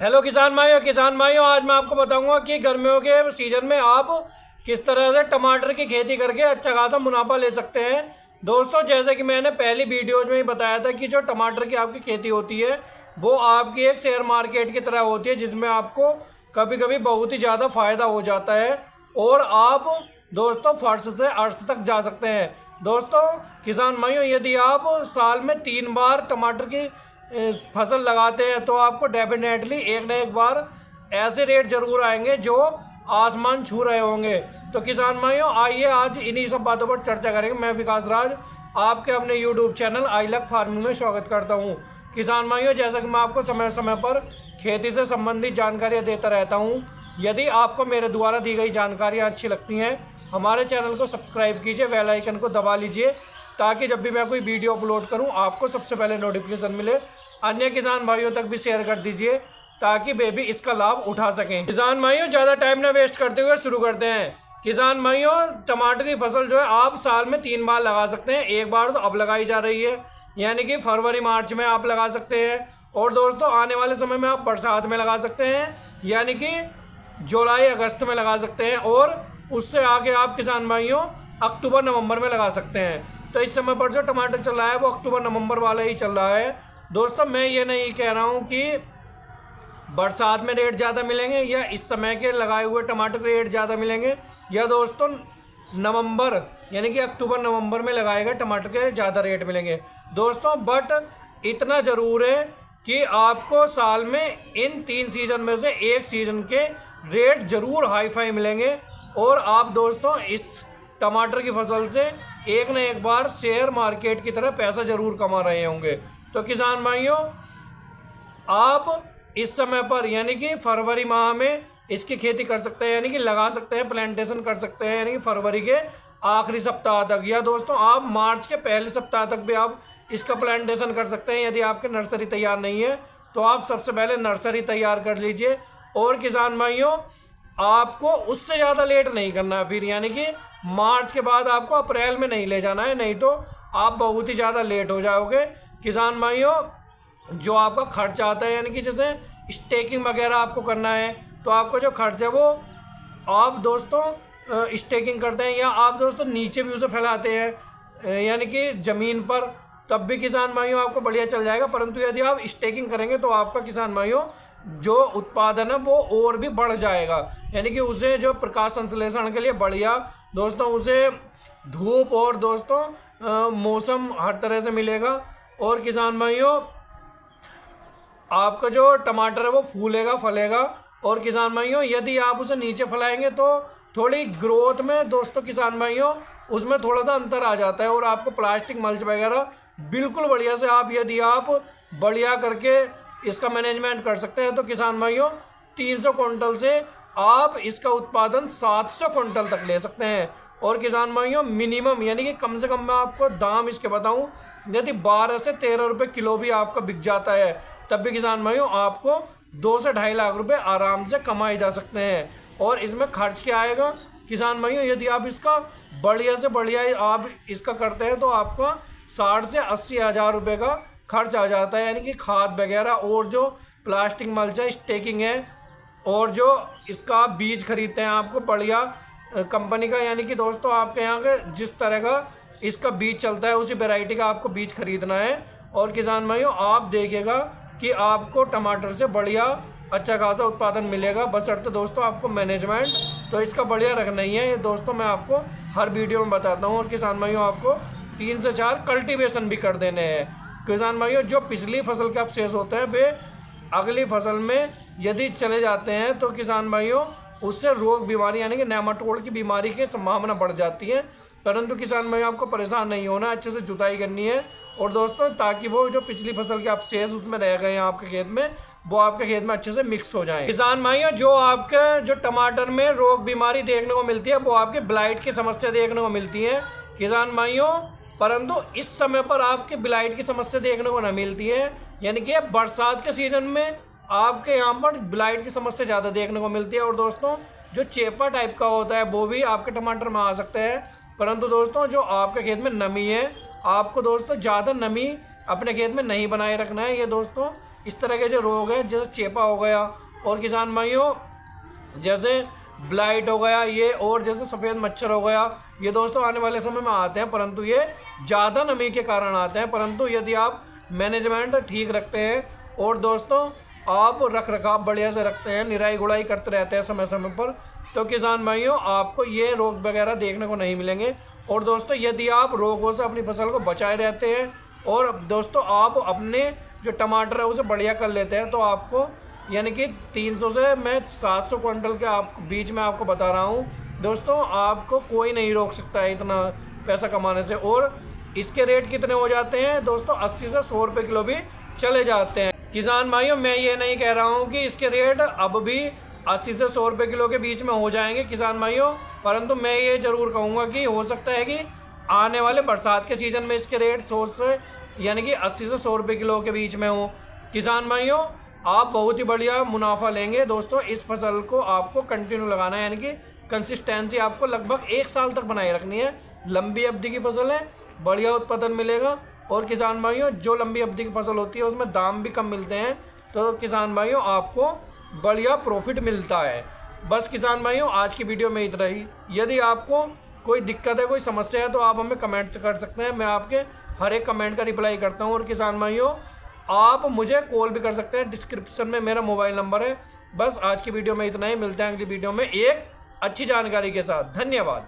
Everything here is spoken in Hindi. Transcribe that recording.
हेलो किसान भाइयों आज मैं आपको बताऊंगा कि गर्मियों के सीज़न में आप किस तरह से टमाटर की खेती करके अच्छा खासा मुनाफा ले सकते हैं। दोस्तों, जैसे कि मैंने पहली वीडियोज में ही बताया था कि जो टमाटर की आपकी खेती होती है वो आपकी एक शेयर मार्केट की तरह होती है, जिसमें आपको कभी कभी बहुत ही ज़्यादा फ़ायदा हो जाता है और आप दोस्तों फर्श से अर्श तक जा सकते हैं। दोस्तों किसान भाइयों, यदि आप साल में 3 बार टमाटर की फसल लगाते हैं तो आपको डेफिनेटली एक न एक बार ऐसे रेट जरूर आएंगे जो आसमान छू रहे होंगे। तो किसान भाइयों, आइए आज इन्हीं सब बातों पर चर्चा करेंगे। मैं विकास राज आपके अपने YouTube channel I love farming में स्वागत करता हूं। किसान भाइयों, जैसा कि मैं आपको समय समय पर खेती से संबंधित जानकारियां देता रहता हूं, यदि आपको मेरे द्वारा दी गई जानकारियाँ अच्छी लगती हैं, हमारे चैनल को सब्सक्राइब कीजिए, बेल आइकन को दबा लीजिए ताकि जब भी मैं कोई वीडियो अपलोड करूं आपको सबसे पहले नोटिफिकेशन मिले। अन्य किसान भाइयों तक भी शेयर कर दीजिए ताकि वे भी इसका लाभ उठा सकें। किसान भाइयों, ज़्यादा टाइम ना वेस्ट करते हुए शुरू करते हैं। किसान भाइयों, टमाटर की फसल जो है आप साल में 3 बार लगा सकते हैं। एक बार तो अब लगाई जा रही है, यानी कि फरवरी मार्च में आप लगा सकते हैं, और दोस्तों आने वाले समय में आप बरसात में लगा सकते हैं, यानी कि जुलाई अगस्त में लगा सकते हैं, और उससे आगे आप किसान भाइयों अक्टूबर नवंबर में लगा सकते हैं। तो इस समय पर जो टमाटर चल रहा है वो अक्टूबर नवंबर वाला ही चल रहा है। दोस्तों, मैं ये नहीं कह रहा हूँ कि बरसात में रेट ज़्यादा मिलेंगे या इस समय के लगाए हुए टमाटर के रेट ज़्यादा मिलेंगे, या दोस्तों नवंबर यानी कि अक्टूबर नवंबर में लगाए गए टमाटर के ज़्यादा रेट मिलेंगे। दोस्तों बट इतना ज़रूर है कि आपको साल में इन 3 सीज़न में से एक सीज़न के रेट ज़रूर हाई फाई मिलेंगे, और आप दोस्तों इस टमाटर की फसल से एक न एक बार शेयर मार्केट की तरह पैसा ज़रूर कमा रहे होंगे। तो किसान भाइयों, आप इस समय पर यानी कि फरवरी माह में इसकी खेती कर सकते हैं, यानी कि लगा सकते हैं, प्लांटेशन कर सकते हैं, यानी कि फरवरी के आखिरी सप्ताह तक, या दोस्तों आप मार्च के पहले सप्ताह तक भी आप इसका प्लांटेशन कर सकते हैं। यदि आपकी नर्सरी तैयार नहीं है तो आप सबसे पहले नर्सरी तैयार कर लीजिए। और किसान भाइयों, आपको उससे ज़्यादा लेट नहीं करना है फिर, यानी कि मार्च के बाद आपको अप्रैल में नहीं ले जाना है, नहीं तो आप बहुत ही ज़्यादा लेट हो जाओगे। किसान भाइयों, जो आपका खर्च आता है, यानी कि जैसे स्टेकिंग वगैरह आपको करना है, तो आपको जो खर्च है वो आप दोस्तों स्टेकिंग करते हैं या आप दोस्तों नीचे भी उसे फैलाते हैं, यानी कि ज़मीन पर, तब भी किसान भाइयों आपको बढ़िया चल जाएगा। परंतु यदि आप स्टेकिंग करेंगे तो आपका किसान भाइयों जो उत्पादन है वो और भी बढ़ जाएगा, यानी कि उसे जो प्रकाश संश्लेषण के लिए बढ़िया दोस्तों उसे धूप और दोस्तों मौसम हर तरह से मिलेगा। और किसान भाइयों, आपका जो टमाटर है वो फूलेगा फलेगा। और किसान भाइयों, यदि आप उसे नीचे फैलाएंगे तो थोड़ी ग्रोथ में दोस्तों किसान भाइयों उसमें थोड़ा सा अंतर आ जाता है, और आपको प्लास्टिक मल्च वगैरह बिल्कुल बढ़िया से आप यदि आप बढ़िया करके इसका मैनेजमेंट कर सकते हैं तो किसान भाइयों 300 कुंटल से आप इसका उत्पादन 700 कुंटल तक ले सकते हैं। और किसान भाइयों मिनिमम यानी कि कम से कम मैं आपको दाम इसके बताऊं, यदि 12 से 13 रुपये किलो भी आपका बिक जाता है तब भी किसान भाइयों आपको 2 से 2.5 लाख रुपए आराम से कमाए जा सकते हैं। और इसमें खर्च क्या आएगा किसान भाइयों, यदि आप इसका बढ़िया से बढ़िया आप इसका करते हैं तो आपका 60 से 80 हज़ार रुपये का खर्च आ जाता है, यानी कि खाद वगैरह और जो प्लास्टिक मल्च है, स्टेकिंग है, और जो इसका बीज खरीदते हैं आपको बढ़िया कंपनी का, यानी कि दोस्तों आपके यहाँ के जिस तरह का इसका बीज चलता है उसी वैरायटी का आपको बीज खरीदना है। और किसान भाइयों आप देखिएगा कि आपको टमाटर से बढ़िया अच्छा खासा उत्पादन मिलेगा, बशर्ते दोस्तों आपको मैनेजमेंट तो इसका बढ़िया रखना ही है। ये दोस्तों मैं आपको हर वीडियो में बताता हूँ। और किसान भाइयों आपको 3 से 4 कल्टीवेशन भी कर देने हैं। किसान भाइयों, जो पिछली फसल के अवशेष होते हैं वे अगली फसल में यदि चले जाते हैं तो किसान भाइयों उससे रोग बीमारी यानी कि नेमाटोड की बीमारी की संभावना बढ़ जाती है। परंतु किसान भाइयों आपको परेशान नहीं होना, अच्छे से जुताई करनी है, और दोस्तों ताकि वो जो पिछली फसल के अवशेष उसमें रह गए हैं आपके खेत में वो आपके खेत में अच्छे से मिक्स हो जाएं। किसान भाइयों, जो आपके जो टमाटर में रोग बीमारी देखने को मिलती है वो आपके ब्लाइट की समस्या देखने को मिलती है किसान भाइयों, परंतु इस समय पर आपके ब्लाइट की समस्या देखने को न मिलती है, यानी कि बरसात के सीजन में आपके यहाँ पर ब्लाइट की समस्या ज़्यादा देखने को मिलती है। और दोस्तों जो चेपा टाइप का होता है वो भी आपके टमाटर में आ सकते हैं। परंतु दोस्तों जो आपके खेत में नमी है, आपको दोस्तों ज़्यादा नमी अपने खेत में नहीं बनाए रखना है। ये दोस्तों इस तरह के जो रोग हैं जैसे चेपा हो गया और किसान भाइयों जैसे ब्लाइट हो गया ये, और जैसे सफ़ेद मच्छर हो गया, ये दोस्तों आने वाले समय में आते हैं, परंतु ये ज़्यादा नमी के कारण आते हैं। परंतु यदि आप मैनेजमेंट ठीक रखते हैं और दोस्तों आप रख रखाव बढ़िया से रखते हैं, निराई गुड़ाई करते रहते हैं समय समय पर, तो किसान भाइयों आपको ये रोग वगैरह देखने को नहीं मिलेंगे। और दोस्तों यदि आप रोगों से अपनी फसल को बचाए रहते हैं और दोस्तों आप अपने जो टमाटर है उसे बढ़िया कर लेते हैं, तो आपको यानी कि 300 से मैं 700 क्विंटल के आप बीच में आपको बता रहा हूँ दोस्तों, आपको कोई नहीं रोक सकता है इतना पैसा कमाने से। और इसके रेट कितने हो जाते हैं दोस्तों, 80 से 100 रुपये किलो भी चले जाते हैं। किसान भाइयों मैं ये नहीं कह रहा हूँ कि इसके रेट अब भी 80 से 100 रुपये किलो के बीच में हो जाएंगे किसान भाइयों, परंतु मैं ये ज़रूर कहूँगा कि हो सकता है कि आने वाले बरसात के सीज़न में इसके रेट 100 से यानी कि 80 से 100 रुपये किलो के बीच में हो। किसान भाइयों आप बहुत ही बढ़िया मुनाफा लेंगे दोस्तों। इस फसल को आपको कंटिन्यू लगाना है, यानी कि कंसिस्टेंसी आपको लगभग 1 साल तक बनाए रखनी है। लंबी अवधि की फसल है, बढ़िया उत्पादन मिलेगा। और किसान भाइयों जो लंबी अवधि की फसल होती है उसमें दाम भी कम मिलते हैं, तो किसान भाइयों आपको बढ़िया प्रॉफिट मिलता है। बस किसान भाइयों आज की वीडियो में इतना ही। यदि आपको कोई दिक्कत है, कोई समस्या है, तो आप हमें कमेंट कर सकते हैं, मैं आपके हर एक कमेंट का रिप्लाई करता हूँ। और किसान भाइयों आप मुझे कॉल भी कर सकते हैं, डिस्क्रिप्शन में मेरा मोबाइल नंबर है। बस आज की वीडियो में इतना ही, मिलते हैं अगली वीडियो में एक अच्छी जानकारी के साथ। धन्यवाद।